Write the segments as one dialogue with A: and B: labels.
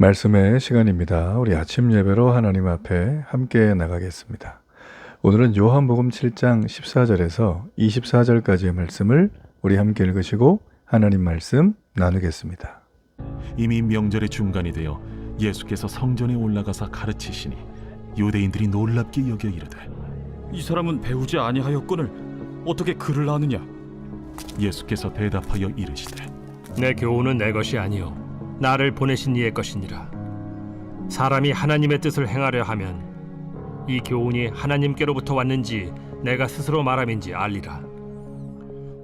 A: 말씀의 시간입니다. 우리 아침 예배로 하나님 앞에 함께 나가겠습니다. 오늘은 요한복음 7장 14절에서 24절까지의 말씀을 우리 함께 읽으시고 하나님 말씀 나누겠습니다.
B: 이미 명절의 중간이 되어 예수께서 성전에 올라가사 가르치시니 유대인들이 놀랍게 여겨 이르되,
C: 이 사람은 배우지 아니하였거늘 어떻게 글을 아느냐?
B: 예수께서 대답하여 이르시되,
D: 내 교훈은 내 것이 아니요 나를 보내신 이의 것이니라. 사람이 하나님의 뜻을 행하려 하면 이 교훈이 하나님께로부터 왔는지 내가 스스로 말함인지 알리라.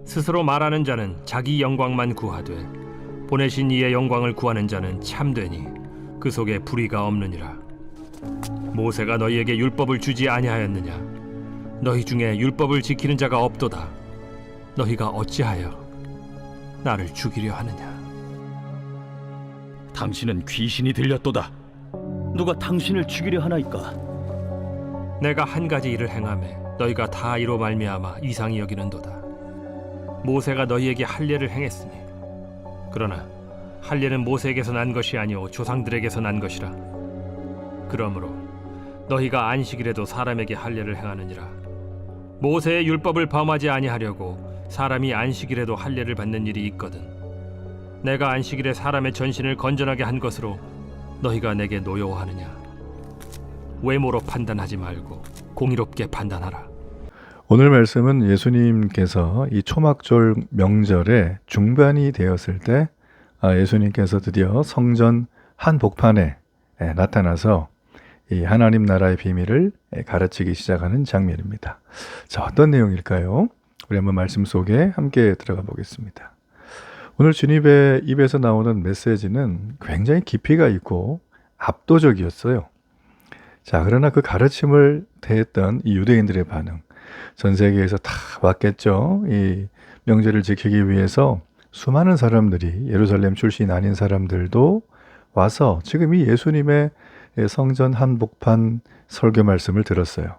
D: 스스로 말하는 자는 자기 영광만 구하되 보내신 이의 영광을 구하는 자는 참되니 그 속에 불의가 없느니라. 모세가 너희에게 율법을 주지 아니하였느냐? 너희 중에 율법을 지키는 자가 없도다. 너희가 어찌하여 나를 죽이려 하느냐?
C: 당신은 귀신이 들렸도다. 누가 당신을 죽이려 하나이까?
D: 내가 한 가지 일을 행하매 너희가 다 이로 말미암아 이상히 여기는도다. 모세가 너희에게 할례를 행했으니 그러나 할례는 모세에게서 난 것이 아니오 조상들에게서 난 것이라. 그러므로 너희가 안식일에도 사람에게 할례를 행하느니라. 모세의 율법을 범하지 아니하려고 사람이 안식일에도 할례를 받는 일이 있거든. 내가 안식일에 사람의 전신을 건전하게 한 것으로 너희가 내게 노여워하느냐? 외모로 판단하지 말고 공의롭게 판단하라.
A: 오늘 말씀은 예수님께서 이 초막절 명절의 중반이 되었을 때 예수님께서 드디어 성전 한복판에 나타나서 이 하나님 나라의 비밀을 가르치기 시작하는 장면입니다. 자, 어떤 내용일까요? 우리 한번 말씀 속에 함께 들어가 보겠습니다. 오늘 주님의 입에서 나오는 메시지는 굉장히 깊이가 있고 압도적이었어요. 자, 그러나 그 가르침을 대했던 이 유대인들의 반응, 전 세계에서 다 왔겠죠. 이 명절을 지키기 위해서 수많은 사람들이, 예루살렘 출신 아닌 사람들도 와서 지금 이 예수님의 성전 한복판 설교 말씀을 들었어요.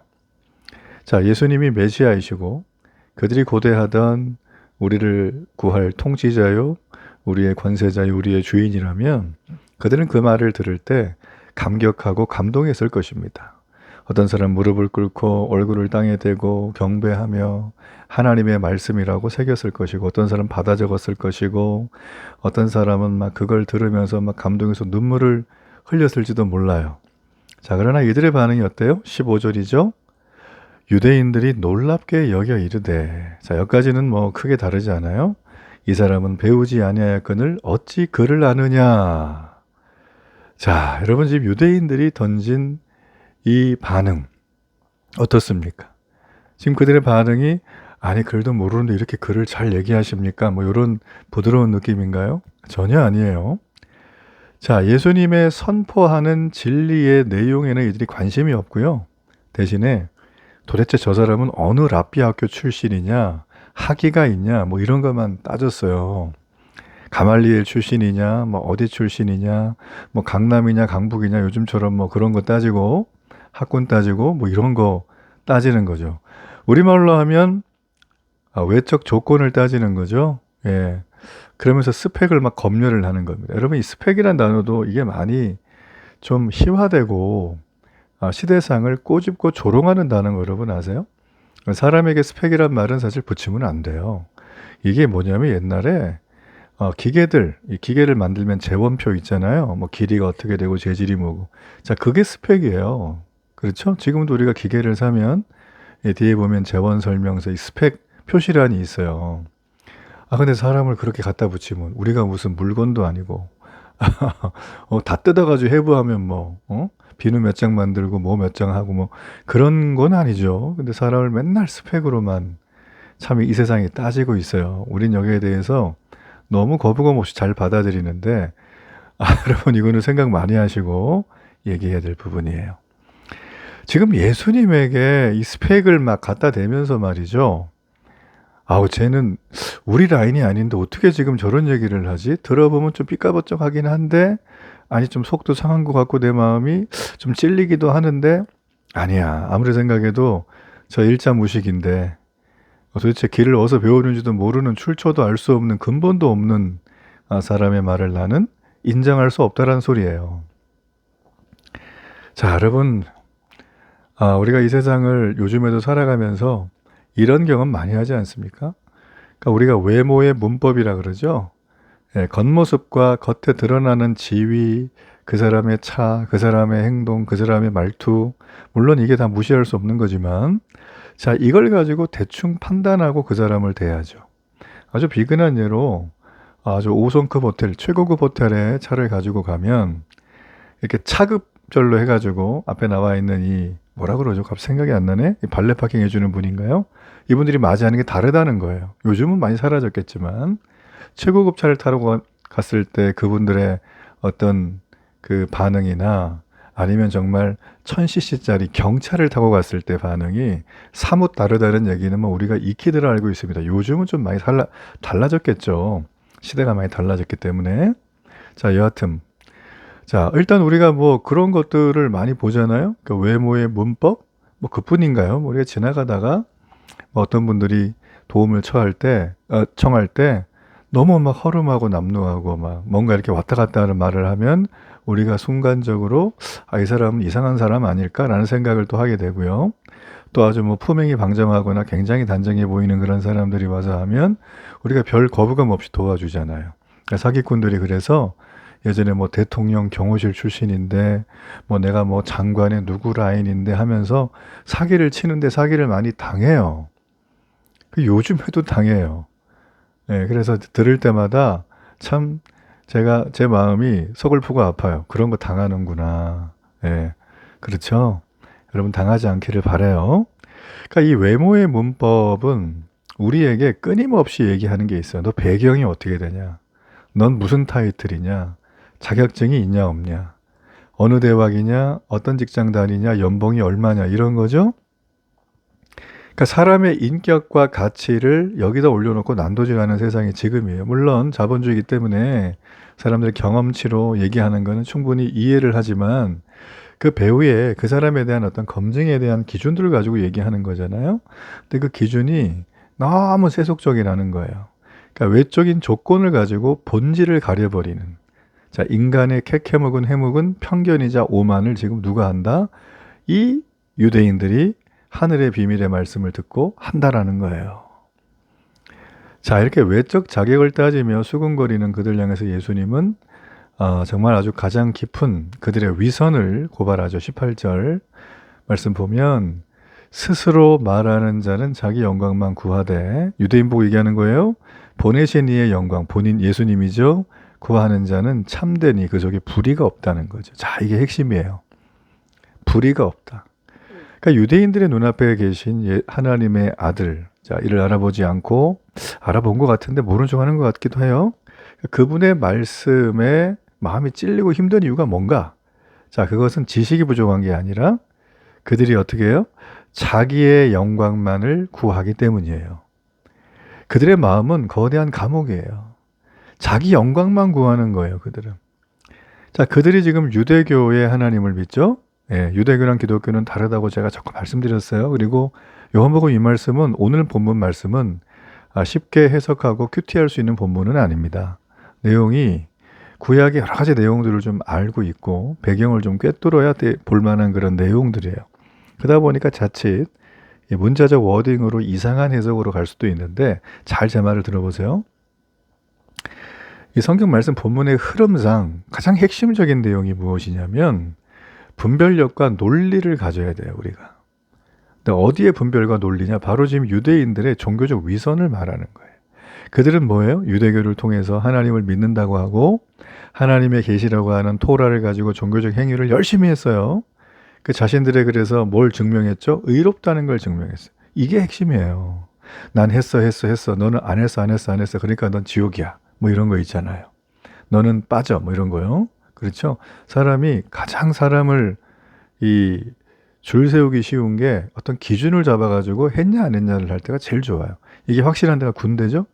A: 자, 예수님이 메시아이시고 그들이 고대하던 우리를 구할 통치자요, 우리의 권세자요, 우리의 주인이라면 그들은 그 말을 들을 때 감격하고 감동했을 것입니다. 어떤 사람 무릎을 꿇고 얼굴을 땅에 대고 경배하며 하나님의 말씀이라고 새겼을 것이고, 어떤 사람 받아 적었을 것이고, 어떤 사람은 막 그걸 들으면서 막 감동해서 눈물을 흘렸을지도 몰라요. 자, 그러나 이들의 반응이 어때요? 15절이죠. 유대인들이 놀랍게 여겨 이르되, 자, 여기까지는 뭐 크게 다르지 않아요? 이 사람은 배우지 아니하였거늘 어찌 글을 아느냐? 자, 여러분, 지금 유대인들이 던진 이 반응 어떻습니까? 지금 그들의 반응이 아니 글도 모르는데 이렇게 글을 잘 얘기하십니까? 뭐 이런 부드러운 느낌인가요? 전혀 아니에요. 자, 예수님의 선포하는 진리의 내용에는 이들이 관심이 없고요. 대신에 도대체 저 사람은 어느 랍비 학교 출신이냐, 학위가 있냐, 뭐 이런 것만 따졌어요. 가말리엘 출신이냐, 뭐 어디 출신이냐, 뭐 강남이냐, 강북이냐, 요즘처럼 뭐 그런 거 따지고, 학군 따지고, 뭐 이런 거 따지는 거죠. 우리말로 하면 외적 조건을 따지는 거죠. 예. 그러면서 스펙을 막 검열을 하는 겁니다. 여러분, 이 스펙이란 단어도 이게 많이 좀 희화되고 시대상을 꼬집고 조롱하는 단어 여러분 아세요? 사람에게 스펙이란 말은 사실 붙이면 안 돼요. 이게 뭐냐면 옛날에 이 기계를 만들면 재원표 있잖아요. 뭐 길이가 어떻게 되고 재질이 뭐고. 자, 그게 스펙이에요. 그렇죠? 지금도 우리가 기계를 사면 뒤에 보면 재원 설명서 이 스펙 표시란이 있어요. 근데 사람을 그렇게 갖다 붙이면 우리가 무슨 물건도 아니고 다 뜯어가지고 해부하면 뭐 비누 몇 장 만들고 뭐 몇 장 하고 뭐 그런 건 아니죠. 근데 사람을 맨날 스펙으로만 참 이 세상이 따지고 있어요. 우린 여기에 대해서 너무 거부감 없이 잘 받아들이는데 여러분, 이거는 생각 많이 하시고 얘기해야 될 부분이에요. 지금 예수님에게 이 스펙을 막 갖다 대면서 말이죠. 쟤는 우리 라인이 아닌데 어떻게 지금 저런 얘기를 하지? 들어보면 좀 삐까번쩍하긴 한데 아니 좀 속도 상한 것 같고 내 마음이 좀 찔리기도 하는데 아니야. 아무리 생각해도 저 일자 무식인데 도대체 길을 어디서 배우는지도 모르는 출처도 알 수 없는 근본도 없는 사람의 말을 나는 인정할 수 없다라는 소리예요. 자, 여러분, 우리가 이 세상을 요즘에도 살아가면서 이런 경험 많이 하지 않습니까? 그러니까 우리가 외모의 문법이라 그러죠. 예, 겉모습과 겉에 드러나는 지위, 그 사람의 차, 그 사람의 행동, 그 사람의 말투, 물론 이게 다 무시할 수 없는 거지만, 자, 이걸 가지고 대충 판단하고 그 사람을 대하죠. 아주 비근한 예로 아주 5성급 호텔, 최고급 호텔에 차를 가지고 가면 이렇게 차급절로 해가지고 앞에 나와 있는 이 뭐라 그러죠? 갑자기 생각이 안 나네. 이 발레 파킹 해주는 분인가요? 이분들이 맞이하는 게 다르다는 거예요. 요즘은 많이 사라졌겠지만 최고급 차를 타러 갔을 때 그분들의 어떤 그 반응이나 아니면 정말 1000cc짜리 경차를 타고 갔을 때 반응이 사뭇 다르다는 얘기는 뭐 우리가 익히들 알고 있습니다. 요즘은 좀 많이 달라졌겠죠. 시대가 많이 달라졌기 때문에. 자, 여하튼. 자, 일단 우리가 뭐 그런 것들을 많이 보잖아요. 그 외모의 문법? 뭐 그뿐인가요? 뭐 우리가 지나가다가 뭐 어떤 분들이 도움을 청할 때 너무 막 허름하고 남루하고 막 뭔가 이렇게 왔다 갔다 하는 말을 하면 우리가 순간적으로 이 사람은 이상한 사람 아닐까라는 생각을 또 하게 되고요. 또 아주 뭐 품행이 방정하거나 굉장히 단정해 보이는 그런 사람들이 와서 하면 우리가 별 거부감 없이 도와주잖아요. 그러니까 사기꾼들이 그래서 예전에 뭐 대통령 경호실 출신인데 뭐 내가 뭐 장관의 누구 라인인데 하면서 사기를 치는데 사기를 많이 당해요. 요즘에도 당해요. 예, 그래서 들을 때마다 참 제 마음이 서글프고 아파요. 그런 거 당하는구나. 예, 그렇죠. 여러분 당하지 않기를 바라요. 그러니까 이 외모의 문법은 우리에게 끊임없이 얘기하는 게 있어요. 너 배경이 어떻게 되냐? 넌 무슨 타이틀이냐? 자격증이 있냐 없냐? 어느 대학이냐? 어떤 직장 다니냐? 연봉이 얼마냐? 이런 거죠. 그러니까 사람의 인격과 가치를 여기다 올려놓고 난도질하는 세상이 지금이에요. 물론 자본주의이기 때문에 사람들의 경험치로 얘기하는 거는 충분히 이해를 하지만 그 배후에 그 사람에 대한 어떤 검증에 대한 기준들을 가지고 얘기하는 거잖아요. 근데 그 기준이 너무 세속적이라는 거예요. 그러니까 외적인 조건을 가지고 본질을 가려버리는. 자, 인간의 캐캐묵은 해묵은 편견이자 오만을 지금 누가 한다? 이 유대인들이 하늘의 비밀의 말씀을 듣고 한다라는 거예요. 자, 이렇게 외적 자격을 따지며 수군거리는 그들 향해서 예수님은 정말 아주 가장 깊은 그들의 위선을 고발하죠. 18절 말씀 보면 스스로 말하는 자는 자기 영광만 구하되, 유대인 보고 얘기하는 거예요. 보내신 이의 영광, 본인 예수님이죠. 구하는 자는 참되니 그 속에 불의가 없다는 거죠. 자, 이게 핵심이에요. 불의가 없다. 그러니까 유대인들의 눈앞에 계신 하나님의 아들, 자, 이를 알아보지 않고 알아본 것 같은데 모른 척 하는 것 같기도 해요. 그분의 말씀에 마음이 찔리고 힘든 이유가 뭔가? 자, 그것은 지식이 부족한 게 아니라 그들이 어떻게 해요? 자기의 영광만을 구하기 때문이에요. 그들의 마음은 거대한 감옥이에요. 자기 영광만 구하는 거예요, 그들은. 자, 그들이 지금 유대교의 하나님을 믿죠? 예, 유대교랑 기독교는 다르다고 제가 자꾸 말씀드렸어요. 그리고 요한복음 이 말씀은, 오늘 본문 말씀은 쉽게 해석하고 큐티할 수 있는 본문은 아닙니다. 내용이 구약의 여러 가지 내용들을 좀 알고 있고 배경을 좀 꿰뚫어야 볼만한 그런 내용들이에요. 그러다 보니까 자칫 문자적 워딩으로 이상한 해석으로 갈 수도 있는데 잘 제 말을 들어보세요. 이 성경 말씀 본문의 흐름상 가장 핵심적인 내용이 무엇이냐면 분별력과 논리를 가져야 돼요, 우리가. 근데 어디에 분별과 논리냐? 바로 지금 유대인들의 종교적 위선을 말하는 거예요. 그들은 뭐예요? 유대교를 통해서 하나님을 믿는다고 하고 하나님의 계시라고 하는 토라를 가지고 종교적 행위를 열심히 했어요. 그 자신들의 그래서 뭘 증명했죠? 의롭다는 걸 증명했어요. 이게 핵심이에요. 난 했어. 너는 안 했어. 그러니까 넌 지옥이야. 뭐 이런 거 있잖아요. 너는 빠져. 뭐 이런 거요. 그렇죠? 사람이 가장 사람을 줄 세우기 쉬운 게 어떤 기준을 잡아가지고 했냐 안 했냐를 할 때가 제일 좋아요. 이게 확실한 데가 군대죠?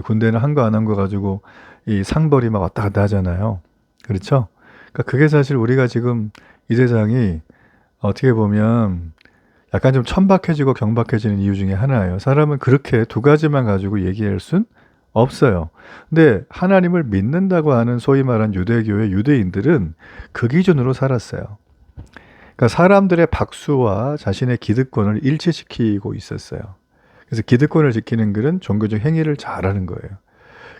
A: 군대는 한 거 안 한 거 가지고 이 상벌이 막 왔다 갔다 하잖아요. 그렇죠? 그러니까 그게 사실 우리가 지금 이 세상이 어떻게 보면 약간 좀 천박해지고 경박해지는 이유 중에 하나예요. 사람은 그렇게 두 가지만 가지고 얘기할 순 없어요. 근데 하나님을 믿는다고 하는 소위 말한 유대교의 유대인들은 그 기준으로 살았어요. 그러니까 사람들의 박수와 자신의 기득권을 일치시키고 있었어요. 그래서 기득권을 지키는 글은 종교적 행위를 잘하는 거예요.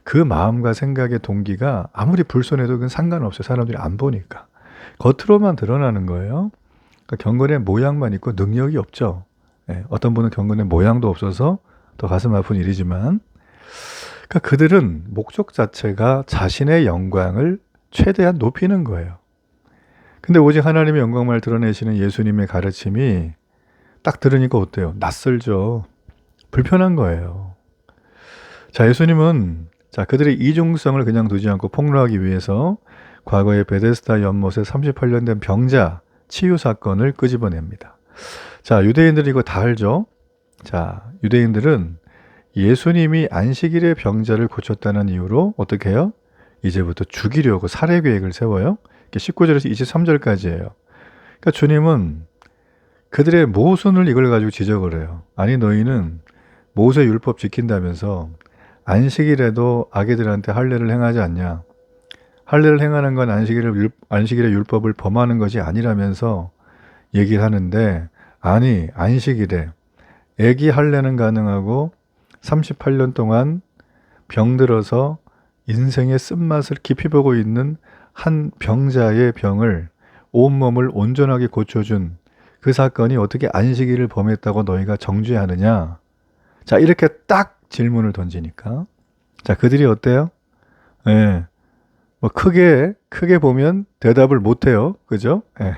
A: 그 마음과 생각의 동기가 아무리 불손해도 그건 상관없어요. 사람들이 안 보니까. 겉으로만 드러나는 거예요. 그러니까 경건의 모양만 있고 능력이 없죠. 예, 어떤 분은 경건의 모양도 없어서 더 가슴 아픈 일이지만, 그러니까 그들은 목적 자체가 자신의 영광을 최대한 높이는 거예요. 근데 오직 하나님의 영광만을 드러내시는 예수님의 가르침이 딱 들으니까 어때요? 낯설죠. 불편한 거예요. 자, 예수님은 그들의 이중성을 그냥 두지 않고 폭로하기 위해서 과거의 베데스다 연못에 38년 된 병자 치유 사건을 끄집어냅니다. 자, 유대인들이 이거 다 알죠? 자, 유대인들은 예수님이 안식일에 병자를 고쳤다는 이유로 어떻게 해요? 이제부터 죽이려고 살해 계획을 세워요. 19절에서 23절까지예요. 그러니까 주님은 그들의 모순을 이걸 가지고 지적을 해요. 아니, 너희는 모세 율법 지킨다면서 안식일에도 아기들한테 할례를 행하지 않냐? 할례를 행하는 건 안식일의 율법을 범하는 것이 아니라면서 얘기를 하는데, 아니, 안식일에 아기 할례는 가능하고 38년 동안 병들어서 인생의 쓴맛을 깊이 보고 있는 한 병자의 병을 온몸을 온전하게 고쳐준 그 사건이 어떻게 안식일을 범했다고 너희가 정죄하느냐? 자, 이렇게 딱 질문을 던지니까, 자, 그들이 어때요? 예. 뭐 크게 보면 대답을 못 해요. 그죠? 예.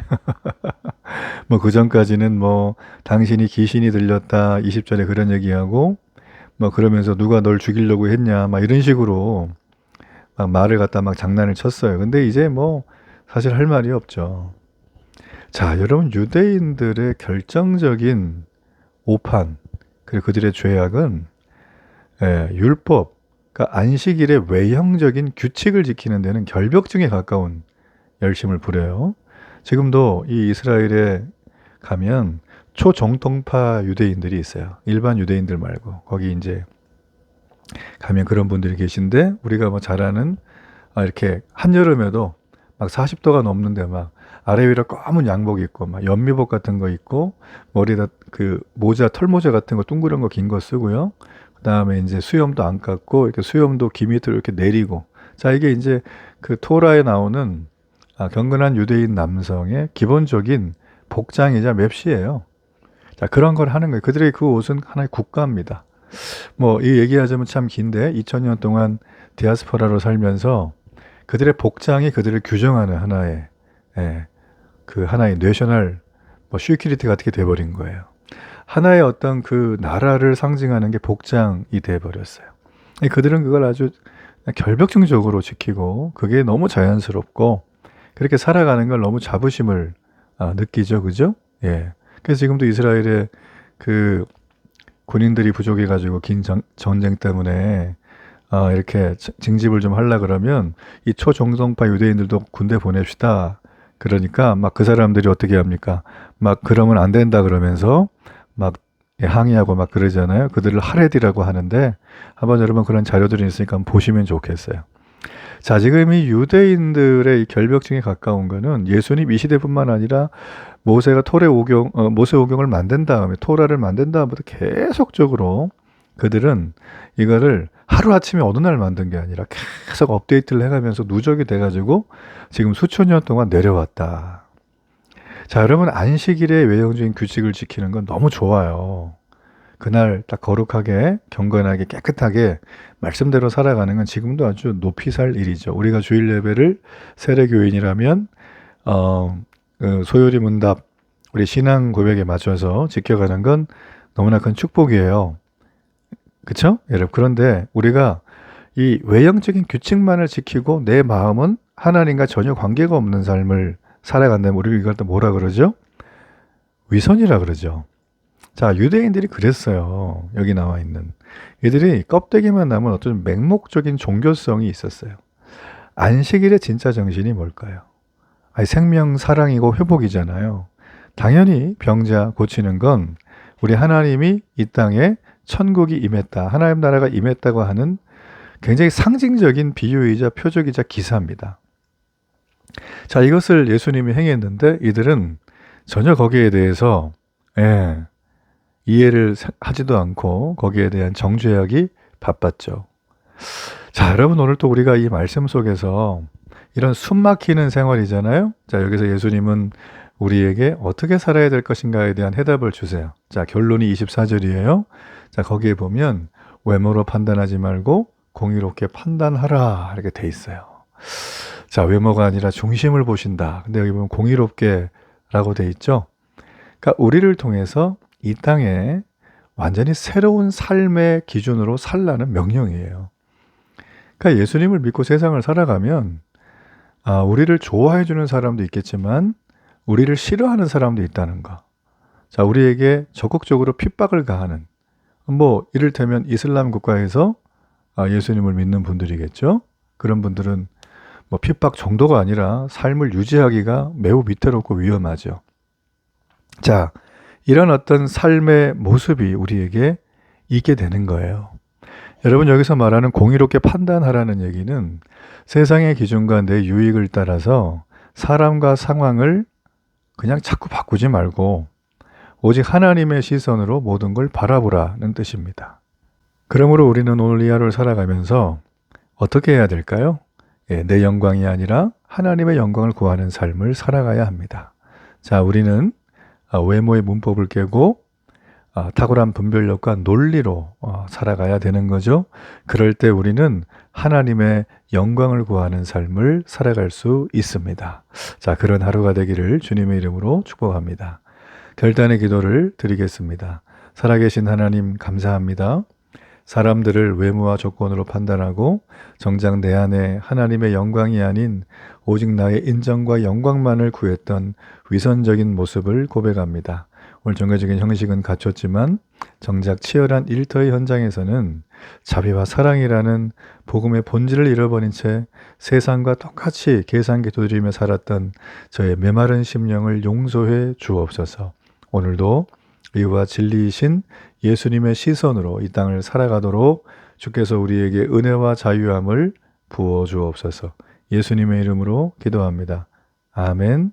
A: 뭐 그전까지는 뭐 당신이 귀신이 들렸다 20절에 그런 얘기하고, 뭐 그러면서 누가 널 죽이려고 했냐 막 이런 식으로 막 말을 갖다 막 장난을 쳤어요. 근데 이제 뭐 사실 할 말이 없죠. 자, 여러분, 유대인들의 결정적인 오판, 그리고 그들의 죄악은 율법, 그러니까 안식일의 외형적인 규칙을 지키는 데는 결벽증에 가까운 열심을 부려요. 지금도 이 이스라엘에 가면 초정통파 유대인들이 있어요. 일반 유대인들 말고. 거기 이제 가면 그런 분들이 계신데, 우리가 뭐 잘 아는, 이렇게 한여름에도 막 40도가 넘는데 막 아래 위로 검은 양복 입고 막 연미복 같은 거 입고 머리에다 그 모자, 털모자 같은 거 둥그런 거 긴 거 쓰고요. 그 다음에 이제 수염도 안 깎고 이렇게 수염도 귀 밑으로 이렇게 내리고. 자, 이게 이제 그 토라에 나오는 경건한 유대인 남성의 기본적인 복장이자 맵시예요. 자, 그런 걸 하는 거예요. 그들의 그 옷은 하나의 국가입니다. 뭐 이 얘기하자면 참 긴데 2000년 동안 디아스포라로 살면서 그들의 복장이 그들을 규정하는 하나의 그 하나의 내셔널 뭐 시큐리티 같은 게 돼버린 거예요. 하나의 어떤 그 나라를 상징하는 게 복장이 돼버렸어요. 그들은 그걸 아주 결벽증적으로 지키고 그게 너무 자연스럽고 그렇게 살아가는 걸 너무 자부심을 느끼죠, 그죠? 예. 그래서 지금도 이스라엘의 그 군인들이 부족해가지고 긴 전쟁 때문에 이렇게 징집을 좀 하려 그러면 이 초정통파 유대인들도 군대 보냅시다. 그러니까 막 그 사람들이 어떻게 합니까? 막 그러면 안 된다 그러면서 막 항의하고 막 그러잖아요. 그들을 하레디라고 하는데 한번 여러분 그런 자료들이 있으니까 한번 보시면 좋겠어요. 자, 지금 이 유대인들의 이 결벽증에 가까운 거는 예수님 이 시대뿐만 아니라 모세가 모세 오경을 만든 다음에 토라를 만든 다음부터 계속적으로 그들은 이거를 하루아침에 어느 날 만든 게 아니라 계속 업데이트를 해가면서 누적이 돼가지고 지금 수천 년 동안 내려왔다. 자, 여러분, 안식일의 외형적인 규칙을 지키는 건 너무 좋아요. 그날 딱 거룩하게 경건하게 깨끗하게 말씀대로 살아가는 건 지금도 아주 높이 살 일이죠. 우리가 주일 예배를 세례교인이라면 소요리 문답 우리 신앙 고백에 맞춰서 지켜가는 건 너무나 큰 축복이에요. 그렇죠? 여러분, 그런데 우리가 이 외형적인 규칙만을 지키고 내 마음은 하나님과 전혀 관계가 없는 삶을 살아간다면 우리가 이걸 또 뭐라 그러죠? 위선이라 그러죠. 자, 유대인들이 그랬어요. 여기 나와 있는. 이들이 껍데기만 남은 어떤 맹목적인 종교성이 있었어요. 안식일의 진짜 정신이 뭘까요? 생명, 사랑이고 회복이잖아요. 당연히 병자 고치는 건 우리 하나님이 이 땅에 천국이 임했다, 하나님 나라가 임했다고 하는 굉장히 상징적인 비유이자 표적이자 기사입니다. 자, 이것을 예수님이 행했는데 이들은 전혀 거기에 대해서 이해를 하지도 않고 거기에 대한 정죄하기 바빴죠. 자, 여러분 오늘 또 우리가 이 말씀 속에서 이런 숨 막히는 생활이잖아요. 자, 여기서 예수님은 우리에게 어떻게 살아야 될 것인가에 대한 해답을 주세요. 자, 결론이 24절이에요. 자, 거기에 보면 외모로 판단하지 말고 공의롭게 판단하라 이렇게 돼 있어요. 자, 외모가 아니라 중심을 보신다. 근데 여기 보면 공의롭게 라고 돼 있죠. 그러니까 우리를 통해서 이 땅에 완전히 새로운 삶의 기준으로 살라는 명령이에요. 그러니까 예수님을 믿고 세상을 살아가면 우리를 좋아해 주는 사람도 있겠지만 우리를 싫어하는 사람도 있다는 거. 자, 우리에게 적극적으로 핍박을 가하는, 뭐 이를테면 이슬람 국가에서 예수님을 믿는 분들이겠죠. 그런 분들은 뭐 핍박 정도가 아니라 삶을 유지하기가 매우 위태롭고 위험하죠. 자, 이런 어떤 삶의 모습이 우리에게 있게 되는 거예요. 여러분, 여기서 말하는 공의롭게 판단하라는 얘기는 세상의 기준과 내 유익을 따라서 사람과 상황을 그냥 자꾸 바꾸지 말고 오직 하나님의 시선으로 모든 걸 바라보라는 뜻입니다. 그러므로 우리는 오늘 이 하루를 살아가면서 어떻게 해야 될까요? 내 영광이 아니라 하나님의 영광을 구하는 삶을 살아가야 합니다. 자, 우리는 외모의 문법을 깨고 탁월한 분별력과 논리로 살아가야 되는 거죠. 그럴 때 우리는 하나님의 영광을 구하는 삶을 살아갈 수 있습니다. 자, 그런 하루가 되기를 주님의 이름으로 축복합니다. 결단의 기도를 드리겠습니다. 살아계신 하나님 감사합니다. 사람들을 외모와 조건으로 판단하고 정작 내 안에 하나님의 영광이 아닌 오직 나의 인정과 영광만을 구했던 위선적인 모습을 고백합니다. 오늘 종교적인 형식은 갖췄지만 정작 치열한 일터의 현장에서는 자비와 사랑이라는 복음의 본질을 잃어버린 채 세상과 똑같이 계산기 두드리며 살았던 저의 메마른 심령을 용서해 주옵소서. 오늘도 의와 진리이신 예수님의 시선으로 이 땅을 살아가도록 주께서 우리에게 은혜와 자유함을 부어 주옵소서. 예수님의 이름으로 기도합니다. 아멘.